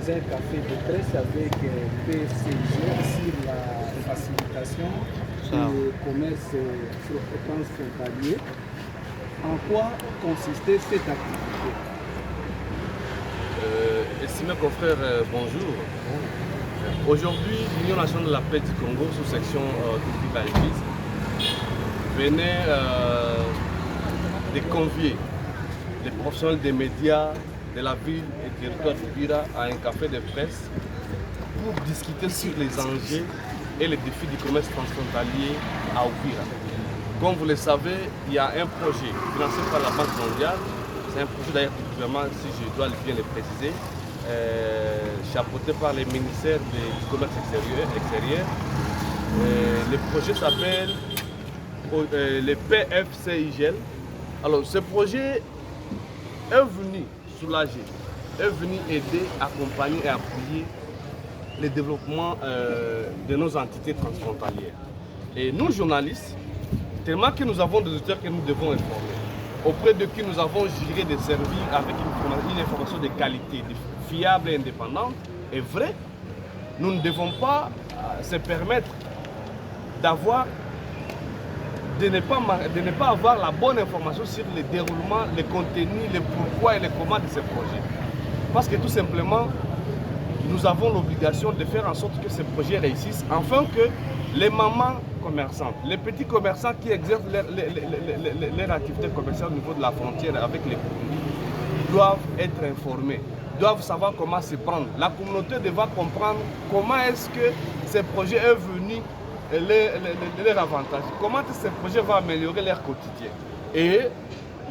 organisé un café de presse avec PFCG sur la facilitation du commerce transfrontalier. En quoi consistait cette activité? Estimés confrères, bonjour. Aujourd'hui, l'Union nationale de la paix du Congo, sous-section culturaliste, venait de convier les professionnels des médias de la ville et territoire d'Uvira à un café de presse pour discuter sur les enjeux et les défis du commerce transfrontalier à Uvira. Comme vous le savez, il y a un projet financé par la Banque mondiale. C'est un projet d'ailleurs du gouvernement, si je dois bien le préciser, chapeauté par les ministères du commerce extérieur. Le projet s'appelle le PFCIGL. Alors ce projet est venu soulager, est venu aider, accompagner et appuyer le développement de nos entités transfrontalières. Et nous, journalistes, tellement que nous avons des auteurs que nous devons informer, auprès de qui nous avons juré de servir avec une information de qualité, fiable et indépendante et vraie, nous ne devons pas se permettre de ne pas avoir la bonne information sur le déroulement, le contenu, le pourquoi et le comment de ces projets. Parce que tout simplement, nous avons l'obligation de faire en sorte que ces projets réussissent, afin que les mamans commerçantes, les petits commerçants qui exercent leur activité commerciale au niveau de la frontière avec les Burundis doivent être informés, doivent savoir comment se prendre. La communauté devra comprendre comment est-ce que ces projets est venu leur avantage, comment ces projets vont améliorer leur quotidien. Et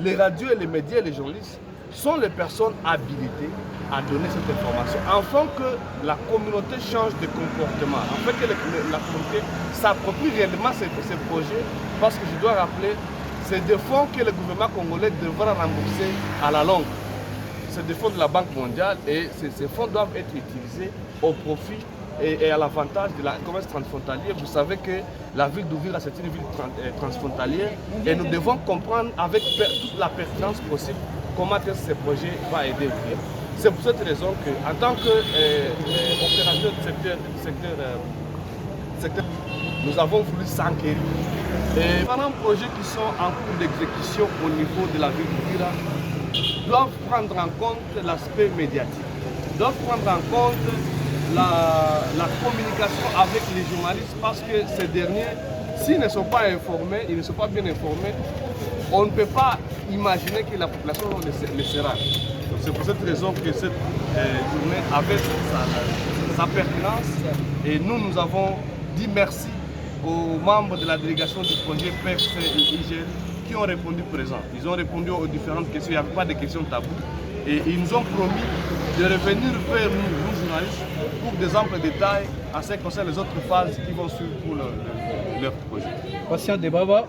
les radios et les médias et les journalistes sont les personnes habilitées à donner cette information, afin que la communauté change de comportement, afin que la communauté s'approprie réellement ces projets, parce que je dois rappeler, c'est des fonds que le gouvernement congolais devra rembourser à la longue. C'est des fonds de la Banque mondiale et ces fonds doivent être utilisés au profit et à l'avantage de la commerce transfrontalier. Vous savez que la ville d'Uvira, c'est une ville transfrontalière et nous devons comprendre avec toute la pertinence possible comment ce projet va aider Uvira. C'est pour cette raison qu'en tant qu'opérateur du secteur, nous avons voulu s'enquérir. Et pendant projets qui sont en cours d'exécution au niveau de la ville d'Uvira, doivent prendre en compte l'aspect médiatique, doivent prendre en compte la communication avec les journalistes, parce que ces derniers, s'ils ne sont pas informés, ils ne sont pas bien informés, on ne peut pas imaginer que la population le sera. C'est pour cette raison que cette journée avait sa pertinence et nous avons dit merci aux membres de la délégation du projet PFCIGL qui ont répondu présent. Ils ont répondu aux différentes questions, il n'y avait pas de questions taboues. Et ils nous ont promis de revenir vers nous journalistes, pour des amples détails en ce qui concerne les autres phases qui vont suivre pour leur projet. Patient de Baba,